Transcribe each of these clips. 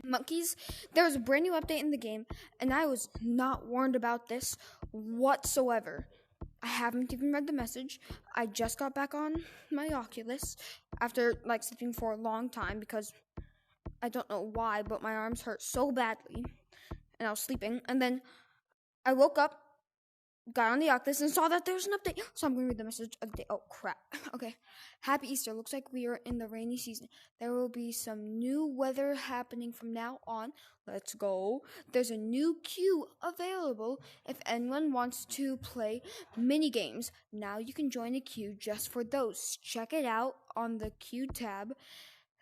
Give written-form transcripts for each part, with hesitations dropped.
monkeys. There was a brand new update in the game, and I was not warned about this whatsoever. I haven't even read the message. I just got back on my Oculus after sleeping for a long time because I don't know why, but my arms hurt so badly, and I was sleeping. And then I woke up, got on the Oculus, and saw that there was an update. So I'm going to read the message of the day. Oh, crap. Okay. Happy Easter. Looks like we are in the rainy season. There will be some new weather happening from now on. Let's go. There's a new queue available if anyone wants to play mini games. Now you can join a queue just for those. Check it out on the queue tab.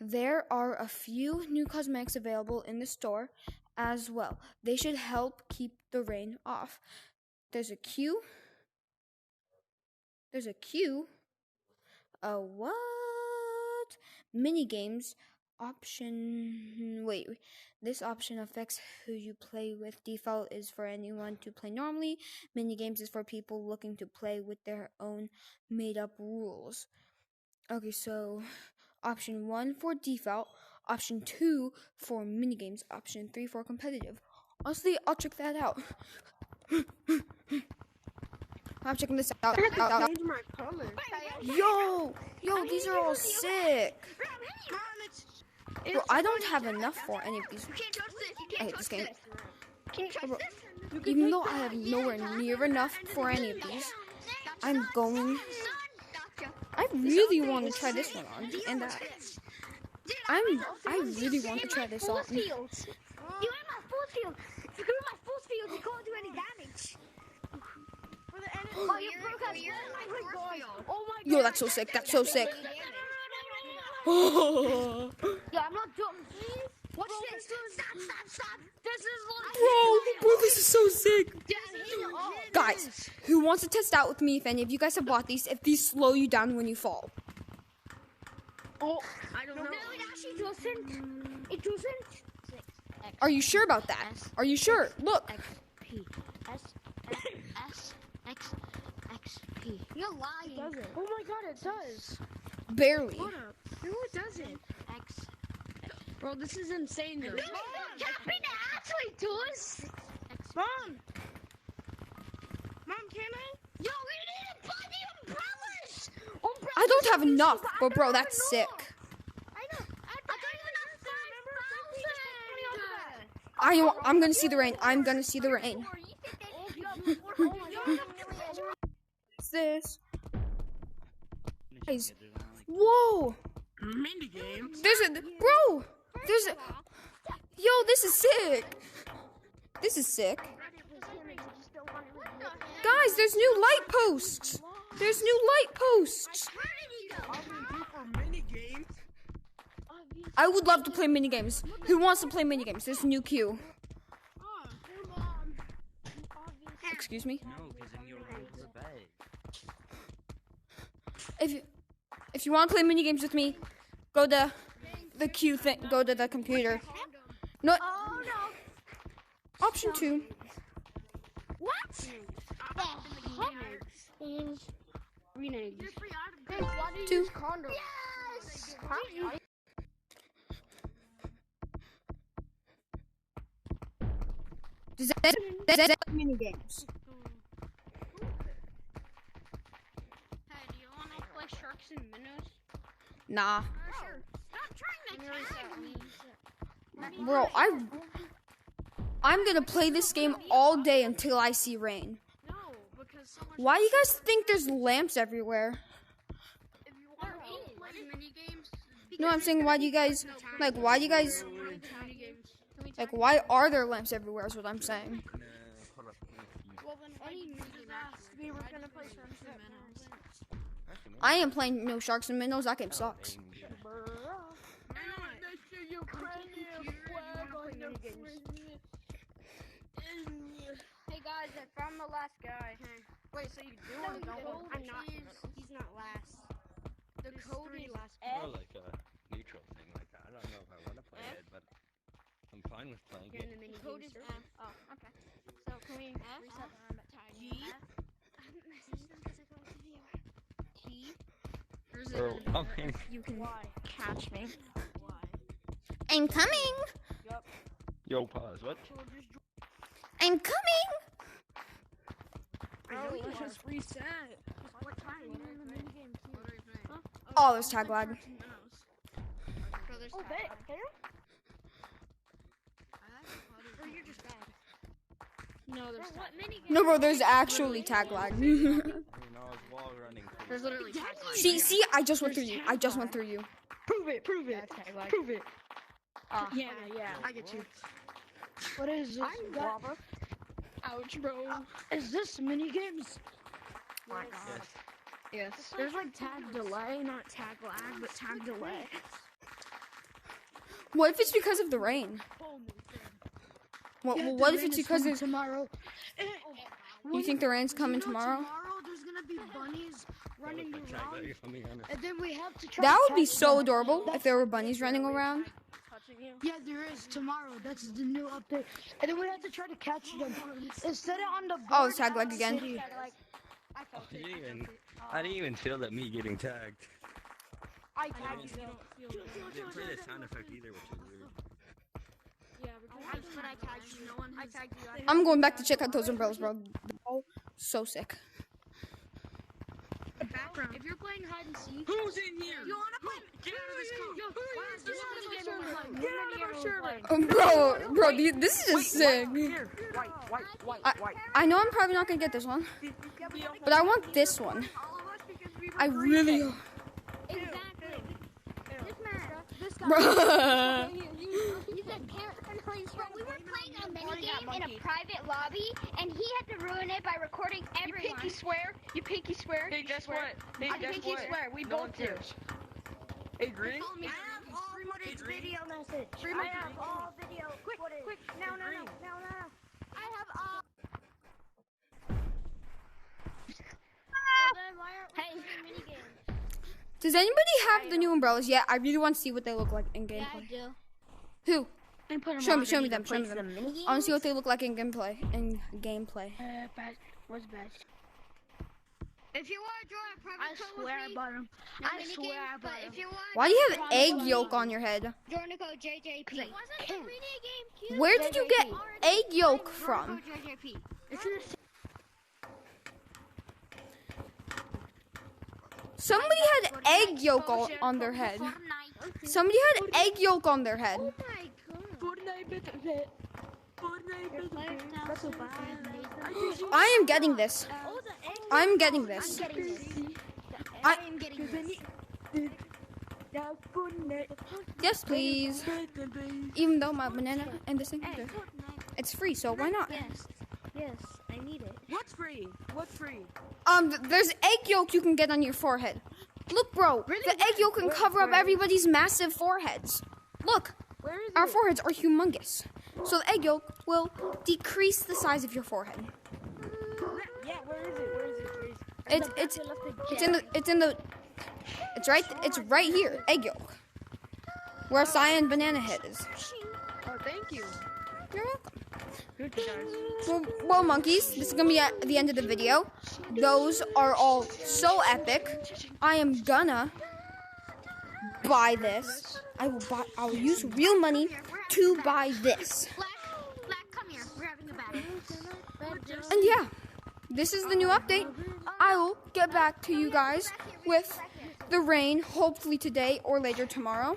There are a few new cosmetics available in the store as well. They should help keep the rain off. There's a queue. What? Mini games option. Wait. This option affects who you play with. Default is for anyone to play normally. Mini games is for people looking to play with their own made-up rules. Okay, so option 1 for default. Option 2 for mini games. Option 3 for competitive. Honestly, I'll check that out. I'm checking this out. Change my color. Yo, these are all sick. Bro, I don't have enough for any of these. I hate this game. Bro, even though I have nowhere near enough for any of these, I really want to try this one on, and I really want to try this on. You in my force field. If you're in my force field, you can't do any damage. Oh, you broke us. Oh my god. Yo, that's so sick. That's so sick. Yo, I'm not done. Watch this. Stop. This is Bro, this is so sick. Guys, who wants to test out with me if any of you guys have bought these, if these slow you down when you fall? Oh, I don't know. No, it actually doesn't. It doesn't. Are you sure about that? Are you sure? Look. P S S X X P. You're lying. Oh my god, it does. Barely. Hold up. No, it doesn't. X. Bro, this is insane though. No, Captain actually does. Mom, can I? Yo, we need to buy the umbrellas. I don't have enough, but bro, that's sick. I know. I'm gonna see the rain. I'm gonna see the rain. What's this? Guys, whoa! Mini games. Yo, this is sick. This is sick. Guys, there's new light posts. I would love to play mini games. Who wants to play mini games? There's a new queue. Excuse me? No, because then you'll go to bed. If you want to play mini games with me, go to the queue thing. Go to the computer. No. Oh no. Option 2. What? The heck is Renegade. 2. yes? That's mini games. Hey, do you want to play Sharks and Minnows? Nah, Sure. Stop trying to tag me. bro. I'm gonna play this game all day until I see rain. No, because someone. Why do you guys think there's lamps everywhere? If you want to play mini games. No, I'm saying why do you guys why are there lamps everywhere is what I'm saying. Well, then why do you We were gonna play Sharks and Minnows. I am playing no Sharks and Minnows. That game sucks. Hey guys, I found the last guy. Wait, so you do No, want to go? no, I'm not. he's- He's not last. The There's code three is last Or F. like a neutral thing like that. I don't know if I want to play it, but I'm fine with playing You're in it. the mini The code game is server. F. Oh, okay. So can we reset the room at time? G. T. Or is it Or, an- okay. You can catch me. I'm coming. Yup. Yo, pause. What? I'm coming. Oh, let's just reset. What time? What are you playing? Oh, there's tag lag. Bro, there's Oh, tag bet. lag. Or you're just bad. No, there's What mini No, bro, there's actually tag lag. I mean, I was wall running. There's literally tag lag. See, I just went through you. I just went through you. Prove it. Prove it. Tag lag. Prove it. Yeah, I get you. What is this? Lava? Ouch, bro. Is this mini games? My Yes. God. Yes. There's like tag delay, not tag lag, but tag delay. What if it's because of the rain? What if it's because of... tomorrow? You think the rain's coming tomorrow? Tomorrow there's gonna be bunnies running Like, tag around, lag coming on. and then we have to try. That to would be catch so them. adorable if there were bunnies running around. Touching you. Yeah, there is tomorrow. That's the new update, and then we have to try to catch them. Instead of on the Oh, board it's tag lag out again. city. I felt I it. didn't even. I didn't even feel that me getting tagged. I tagged you. I didn't play the sound effect either, which is weird. But I tagged you. I tagged you. I'm going back to check out those umbrellas, bro. Oh, so sick. Background. If you're playing hide and seek, Who's in here? you wanna play? Get out of this car. Get out of our server. Bro, this is just sick. I know I'm probably not gonna get this one, but I want this one. I really. Exactly. This man. This guy. Bro. He's a parent. We were playing a mini game in a private lobby, and he had to ruin it by recording everyone. You pinky swear. You pinky swear. Hey, guess what? Hey, I guess pinky what? swear. We No one both do. cares. Hey, Green? I have all footage video message. I have all video footage. Quick, no. I have all. Hey, mini game. Does anybody have the new umbrellas yet? I really want to see what they look like in Yeah, I gameplay. do. Who? And put 'em Show on. me them. Show me them. I want to see what they look like in gameplay. What's best? If you want to join a private I code swear with I me, bought them. no I mini swear I games, bought but them. if you want, Why do you have egg yolk on your head? join the code JJP. Wasn't the mini game cute? Where did you get egg yolk from? Join the code JJP. It's in the Somebody had egg yolk on their head. Somebody had egg yolk on their head. Oh my god. I am getting this. Oh, the egg. I'm getting this. I'm getting this. I- I am getting this. Yes, please. Even though my banana and this thing, it's free, so why not? Yes, I need it. What's free? What's free? There's egg yolk you can get on your forehead. Look, bro, the egg yolk can cover up everybody's massive foreheads. Look, Where is our it? foreheads are humongous. So the egg yolk will decrease the size of your forehead. Yeah, where is it? Where is it? Where is it? It's right here, egg yolk. Where cyan banana head is. Oh, thank you. You're welcome. Good guys. Well, monkeys, this is gonna be at the end of the video. Those are all so epic. I am gonna buy this. I will use real money to buy this. Black, come here. We're having a battle. And yeah, this is the new update. I will get back to you guys with the rain, hopefully today or later tomorrow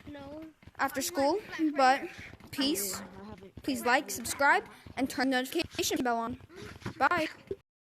No. after school. But peace. Please like, subscribe, and turn the notification bell on. Bye.